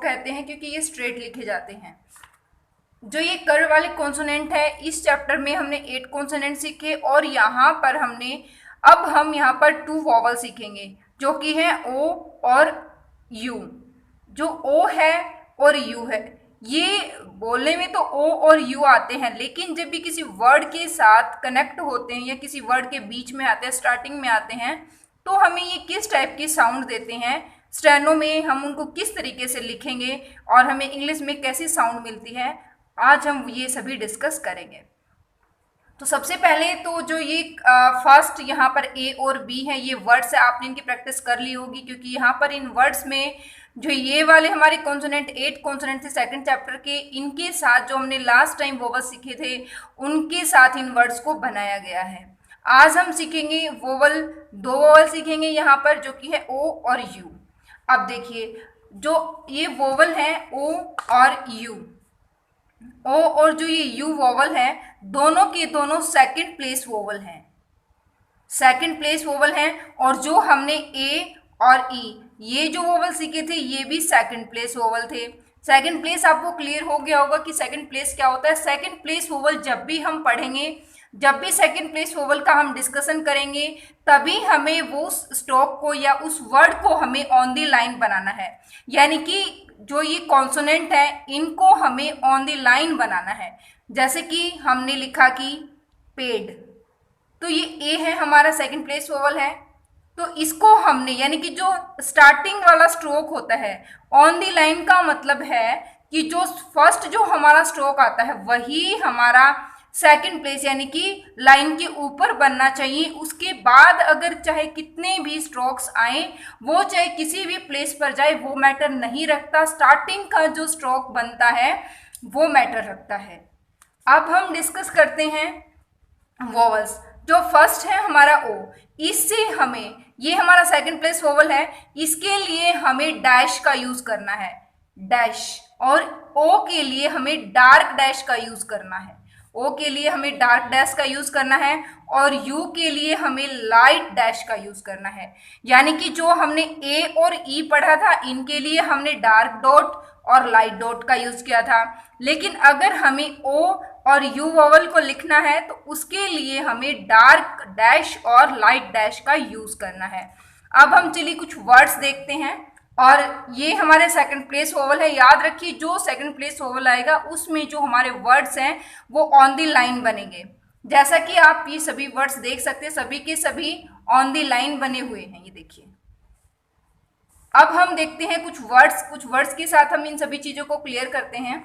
कहते हैं क्योंकि ये स्ट्रेट लिखे जाते हैं। जो ये कर्व वाले कॉन्सोनेंट है, इस चैप्टर में हमने 8 कॉन्सोनेंट सीखे और यहाँ पर अब हम यहाँ पर 2 वॉवल सीखेंगे जो कि है ओ और यू। जो ओ है और यू है, ये बोलने में तो ओ और यू आते हैं, लेकिन जब भी किसी वर्ड के साथ कनेक्ट होते हैं या किसी वर्ड के बीच में आते हैं, स्टार्टिंग में आते हैं, तो हमें ये किस टाइप की साउंड देते हैं, स्टेनो में हम उनको किस तरीके से लिखेंगे और हमें इंग्लिश में कैसी साउंड मिलती है, आज हम ये सभी डिस्कस करेंगे। तो सबसे पहले तो जो ये फर्स्ट यहाँ पर ए और बी है, ये वर्ड्स है, आपने इनकी प्रैक्टिस कर ली होगी क्योंकि यहाँ पर इन वर्ड्स में जो ये वाले हमारे कॉन्सोनेंट 8 कॉन्सोनेंट थे सेकंड चैप्टर के, इनके साथ जो हमने लास्ट टाइम वोवल सीखे थे उनके साथ इन वर्ड्स को बनाया गया है। आज हम सीखेंगे वोवल, 2 वोवल सीखेंगे यहाँ पर जो कि है ओ और यू। अब देखिए जो ये वोवल है ओ और यू, ओ और जो ये यू वोवल है, दोनों के दोनों सेकंड प्लेस वोवल हैं, सेकंड प्लेस वोवल हैं। और जो हमने ए और ई ये जो वोवल सीखे थे ये भी सेकंड प्लेस वोवल थे। सेकंड प्लेस आपको क्लियर हो गया होगा कि सेकंड प्लेस क्या होता है। सेकंड प्लेस वोवल जब भी हम पढ़ेंगे, जब भी सेकंड प्लेस वोवल का हम डिस्कशन करेंगे, तभी हमें वो स्टॉक को या उस वर्ड को हमें ऑन द लाइन बनाना है। यानी कि जो ये कॉन्सोनेंट है इनको हमें ऑन द लाइन बनाना है। जैसे कि हमने लिखा कि पेड, तो ये ए है हमारा सेकंड प्लेस वोवल है, तो इसको हमने यानी कि जो स्टार्टिंग वाला स्ट्रोक होता है ऑन द लाइन का मतलब है कि जो फर्स्ट जो हमारा स्ट्रोक आता है वही हमारा सेकंड प्लेस यानी कि लाइन के ऊपर बनना चाहिए। उसके बाद अगर चाहे कितने भी स्ट्रोक्स आए, वो चाहे किसी भी प्लेस पर जाए, वो मैटर नहीं रखता, स्टार्टिंग का जो स्ट्रोक बनता है वो मैटर रखता है। अब हम डिस्कस करते हैं वोवल्स। जो फर्स्ट है हमारा ओ, इससे हमें, ये हमारा सेकंड प्लेस वोवल है, इसके लिए हमें डैश का यूज करना है, डैश। और ओ के लिए हमें डार्क डैश का यूज करना है, ओ के लिए हमें डार्क डैश का यूज करना है और यू के लिए हमें लाइट डैश का यूज करना है। यानी कि जो हमने ए और ई पढ़ा था इनके लिए हमने डार्क डॉट और लाइट डॉट का यूज किया था, लेकिन अगर हमें ओ और यू वोवल को लिखना है तो उसके लिए हमें डार्क डैश और लाइट डैश का यूज करना है। अब हम चलिए कुछ वर्ड्स देखते हैं, और ये हमारे सेकंड प्लेस वोवल है। याद रखिए जो सेकंड प्लेस वोवल आएगा उसमें जो हमारे वर्ड्स हैं वो ऑन द लाइन बनेंगे। जैसा कि आप ये सभी वर्ड्स देख सकते हैं, सभी के सभी ऑन द लाइन बने हुए हैं, ये देखिए। अब हम देखते हैं कुछ वर्ड्स के साथ हम इन सभी चीजों को क्लियर करते हैं।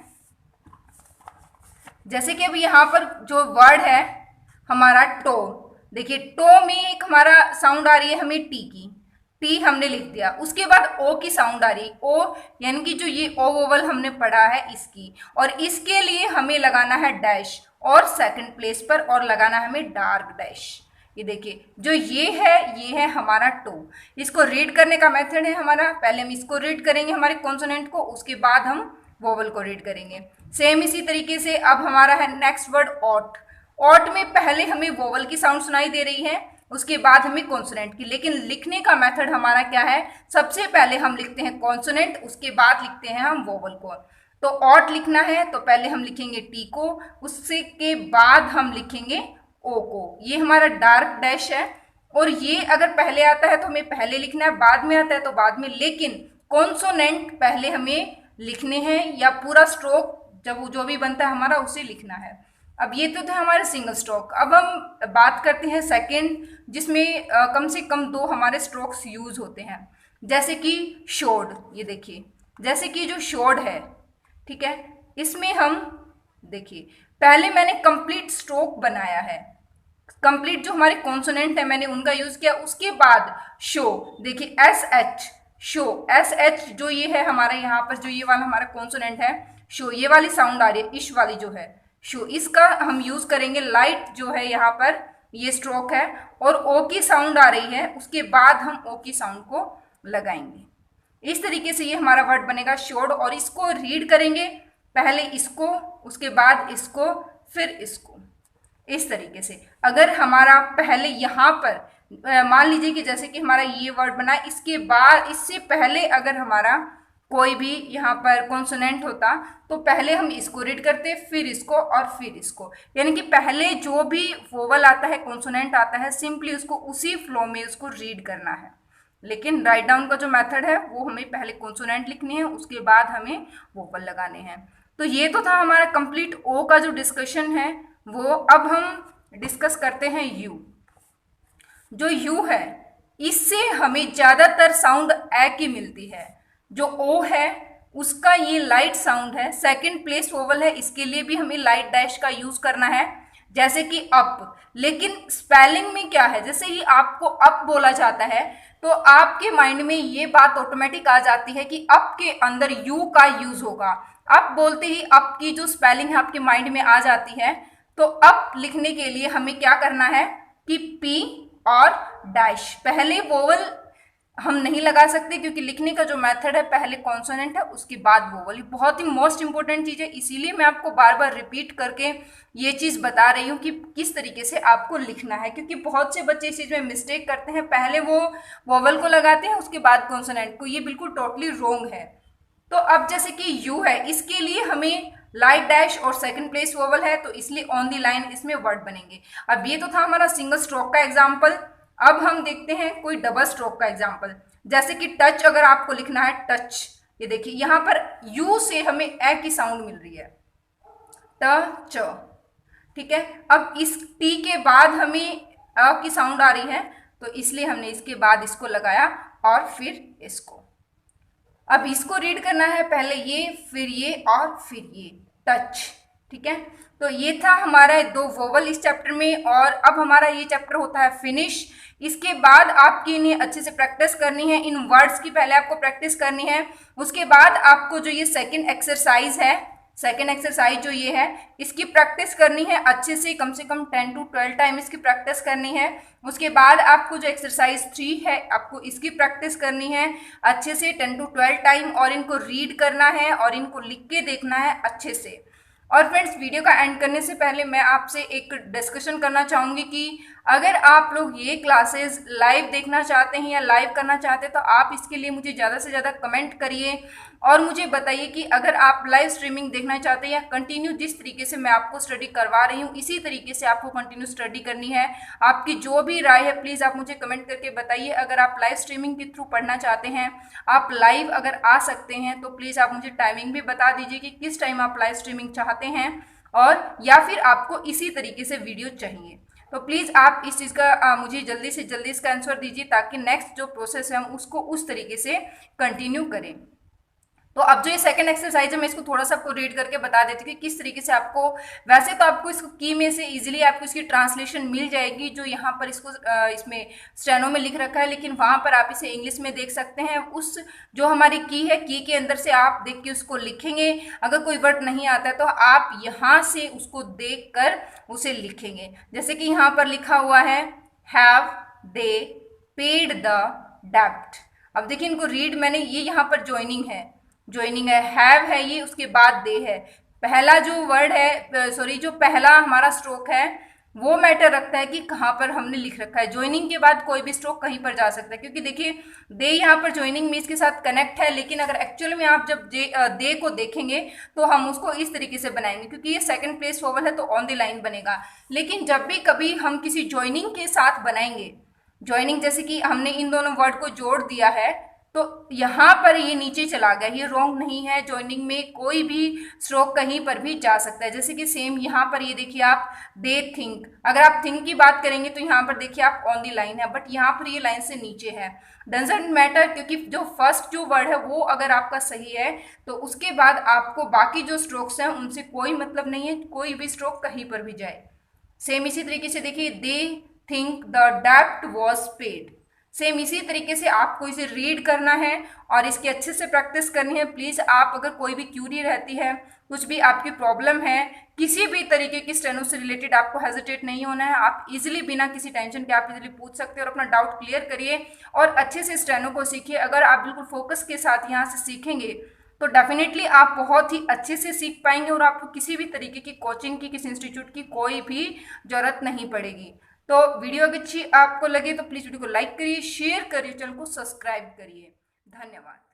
जैसे कि अब यहाँ पर जो वर्ड है हमारा टो, देखिए टो में एक हमारा साउंड आ रही है हमें टी की, टी हमने लिख दिया। उसके बाद ओ की साउंड आ रही है, ओ यानी कि जो ये ओ वोवल हमने पढ़ा है इसकी, और इसके लिए हमें लगाना है डैश और सेकंड प्लेस पर, और लगाना है हमें डार्क डैश। ये देखिए जो ये है हमारा टो। इसको रीड करने का मेथड है हमारा, पहले हम इसको रीड करेंगे हमारे कॉन्सोनेंट को, उसके बाद हम वोवल को रीड करेंगे। सेम इसी तरीके से अब हमारा है नेक्स्ट वर्ड ऑट। ऑट में पहले हमें वोवल की साउंड सुनाई दे रही है, उसके बाद हमें कॉन्सोनेंट की, लेकिन लिखने का मेथड हमारा क्या है, सबसे पहले हम लिखते हैं कॉन्सोनेंट, उसके बाद लिखते हैं हम वोवल को। तो ऑट लिखना है तो पहले हम लिखेंगे टी को, उससे के बाद हम लिखेंगे ओ को। ये हमारा डार्क डैश है, और ये अगर पहले आता है तो हमें पहले लिखना है, बाद में आता है तो बाद में, लेकिन कॉन्सोनेंट पहले हमें लिखने हैं, या पूरा स्ट्रोक जब जो भी बनता है हमारा उसे लिखना है। अब ये तो था हमारे सिंगल स्ट्रोक। अब हम बात करते हैं सेकंड, जिसमें कम से कम 2 हमारे स्ट्रोक्स यूज होते हैं। जैसे कि शोड, ये देखिए जैसे कि जो शोड है, ठीक है, इसमें हम देखिए पहले मैंने कंप्लीट स्ट्रोक बनाया है, कंप्लीट जो हमारे कॉन्सोनेंट है मैंने उनका यूज किया। उसके बाद शो, देखिए S H, show S H जो ये है हमारा, यहाँ पर जो ये वाला हमारा कॉन्सोनेंट है शो, ये वाली साउंड आ रही है, इश वाली जो है शो, इसका हम यूज करेंगे। लाइट जो है यहाँ पर ये स्ट्रोक है, और ओ की साउंड आ रही है, उसके बाद हम ओ की साउंड को लगाएंगे। इस तरीके से ये हमारा वर्ड बनेगा शोड, और इसको रीड करेंगे, पहले इसको, उसके बाद इसको, फिर इसको, इस तरीके से। अगर हमारा पहले यहाँ पर मान लीजिए कि जैसे कि हमारा ये वर्ड बना, इसके बाद इससे पहले अगर हमारा कोई भी यहाँ पर कॉन्सोनेंट होता तो पहले हम इसको रीड करते, फिर इसको और फिर इसको, यानी कि पहले जो भी वोवल आता है, कॉन्सोनेंट आता है, सिंपली उसको उसी फ्लो में उसको रीड करना है। लेकिन राइट डाउन का जो मेथड है वो हमें पहले कॉन्सोनेंट लिखनी है, उसके बाद हमें वोवल लगाने हैं। तो ये तो था हमारा कंप्लीट ओ का जो डिस्कशन है वो। अब हम डिस्कस करते हैं यू। जो यू है इससे हमें ज़्यादातर साउंड ए की मिलती है। जो ओ है उसका ये लाइट साउंड है, सेकंड प्लेस वोवल है, इसके लिए भी हमें लाइट डैश का यूज करना है, जैसे कि अप। लेकिन स्पेलिंग में क्या है, जैसे ही आपको अप बोला जाता है तो आपके माइंड में ये बात ऑटोमेटिक आ जाती है कि अप के अंदर यू का यूज होगा। अप बोलते ही अप की जो स्पेलिंग है आपके माइंड में आ जाती है। तो अप लिखने के लिए हमें क्या करना है कि पी और डैश, पहले वोवल हम नहीं लगा सकते क्योंकि लिखने का जो मेथड है पहले कॉन्सोनेंट है उसके बाद वोवल। बहुत ही मोस्ट इंपॉर्टेंट चीज़ है, इसीलिए मैं आपको बार बार रिपीट करके ये चीज़ बता रही हूँ कि किस तरीके से आपको लिखना है, क्योंकि बहुत से बच्चे इस चीज़ में मिस्टेक करते हैं, पहले वो वोवल को लगाते हैं उसके बाद कॉन्सोनेंट को। ये बिल्कुल टोटली रॉन्ग है। तो अब जैसे कि यू है, इसके लिए हमें लाइट डैश और सेकंड प्लेस वोवल है, तो इसलिए ऑन दी लाइन इसमें वर्ड बनेंगे। अब ये तो था हमारा सिंगल स्ट्रोक का एग्जाम्पल। अब हम देखते हैं कोई डबल स्ट्रोक का एग्जाम्पल, जैसे कि टच अगर आपको लिखना है टच, ये देखिए यहाँ पर यू से हमें ए की साउंड मिल रही है, टच, ठीक है। अब इस टी के बाद हमें अ की साउंड आ रही है, तो इसलिए हमने इसके बाद इसको लगाया और फिर इसको। अब इसको रीड करना है, पहले ये फिर ये और फिर ये, टच, ठीक है। तो ये था हमारा दो वोवल इस चैप्टर में, और अब हमारा ये चैप्टर होता है फिनिश। इसके बाद आपकी इन्हें अच्छे से प्रैक्टिस करनी है, इन वर्ड्स की पहले आपको प्रैक्टिस करनी है। उसके बाद आपको जो ये सेकंड एक्सरसाइज है, सेकेंड एक्सरसाइज जो ये है, इसकी प्रैक्टिस करनी है अच्छे से कम 10 to 12 टाइम इसकी प्रैक्टिस करनी है। उसके बाद आपको जो एक्सरसाइज 3 है आपको इसकी प्रैक्टिस करनी है अच्छे से 10 to 12 टाइम, और इनको रीड करना है और इनको लिख के देखना है अच्छे से। और फ्रेंड्स, वीडियो का एंड करने से पहले मैं आपसे एक डिस्कशन करना चाहूँगी कि अगर आप लोग ये क्लासेस लाइव देखना चाहते हैं या लाइव करना चाहते हैं तो आप इसके लिए मुझे ज़्यादा से ज़्यादा कमेंट करिए और मुझे बताइए कि अगर आप लाइव स्ट्रीमिंग देखना चाहते हैं या कंटिन्यू जिस तरीके से मैं आपको स्टडी करवा रही हूँ इसी तरीके से आपको कंटिन्यू स्टडी करनी है। आपकी जो भी राय है प्लीज़ आप मुझे कमेंट करके बताइए। अगर आप लाइव स्ट्रीमिंग के थ्रू पढ़ना चाहते हैं, आप लाइव अगर आ सकते हैं तो प्लीज़ आप मुझे टाइमिंग भी बता दीजिए कि किस टाइम आप लाइव स्ट्रीमिंग चाहते हैं, और या फिर आपको इसी तरीके से वीडियो चाहिए। तो प्लीज़ आप इस चीज़ का मुझे जल्दी से जल्दी इसका आंसर दीजिए ताकि नेक्स्ट जो प्रोसेस है हम उसको उस तरीके से कंटिन्यू करें। तो अब जो ये सेकंड एक्सरसाइज है मैं इसको थोड़ा सा आपको रीड करके बता देती हूँ कि किस तरीके से आपको, वैसे तो आपको इसको की में से इजीली आपको इसकी ट्रांसलेशन मिल जाएगी जो यहाँ पर इसको इसमें स्टेनो में लिख रखा है, लेकिन वहाँ पर आप इसे इंग्लिश में देख सकते हैं। उस जो हमारी की है, की के अंदर से आप देख के उसको लिखेंगे। अगर कोई वर्ड नहीं आता है तो आप यहाँ से उसको देख कर उसे लिखेंगे। जैसे कि यहाँ पर लिखा हुआ है हैव दे पेड द डेब्ट। अब देखिए इनको रीड मैंने, ये यहाँ पर ज्वाइनिंग है, ज्वाइनिंग है, हैव है ये, उसके बाद दे है। पहला जो वर्ड है, सॉरी जो पहला हमारा स्ट्रोक है वो मैटर रखता है कि कहाँ पर हमने लिख रखा है। ज्वाइनिंग के बाद कोई भी स्ट्रोक कहीं पर जा सकता है, क्योंकि देखिए दे यहाँ पर ज्वाइनिंग में इसके साथ कनेक्ट है, लेकिन अगर एक्चुअल में आप जब दे को देखेंगे तो हम उसको इस तरीके से बनाएंगे, क्योंकि ये सेकंड प्लेस वोवल है तो ऑन द लाइन बनेगा। लेकिन जब भी कभी हम किसी ज्वाइनिंग के साथ बनाएंगे, ज्वाइनिंग जैसे कि हमने इन दोनों वर्ड को जोड़ दिया है तो यहाँ पर ये नीचे चला गया, ये रॉन्ग नहीं है। ज्वाइनिंग में कोई भी स्ट्रोक कहीं पर भी जा सकता है। जैसे कि सेम यहाँ पर ये देखिए आप दे थिंक, अगर आप थिंक की बात करेंगे तो यहाँ पर देखिए आप ऑन दी लाइन है, बट यहाँ पर ये लाइन से नीचे है। डजेंट मैटर, क्योंकि जो फर्स्ट जो वर्ड है वो अगर आपका सही है तो उसके बाद आपको बाकी जो स्ट्रोक्स हैं उनसे कोई मतलब नहीं है, कोई भी स्ट्रोक कहीं पर भी जाए। सेम इसी तरीके से देखिए दे थिंक द डेब्ट वॉज पेड, सेम इसी तरीके से आपको इसे रीड करना है और इसकी अच्छे से प्रैक्टिस करनी है। प्लीज़ आप अगर कोई भी क्यूरी रहती है, कुछ भी आपकी प्रॉब्लम है, किसी भी तरीके की स्टेनो से रिलेटेड, आपको हेजिटेट नहीं होना है। आप इजीली बिना किसी टेंशन के आप इजीली पूछ सकते हैं और अपना डाउट क्लियर करिए और अच्छे से स्टेनो को सीखिए। अगर आप बिल्कुल फोकस के साथ यहाँ से सीखेंगे तो डेफिनेटली आप बहुत ही अच्छे से सीख पाएंगे और आपको किसी भी तरीके की कोचिंग की, किसी इंस्टीट्यूट की कोई भी जरूरत नहीं पड़ेगी। तो वीडियो अगर अच्छी आपको लगे तो प्लीज़ वीडियो को लाइक करिए, शेयर करिए, चैनल को सब्सक्राइब करिए। धन्यवाद।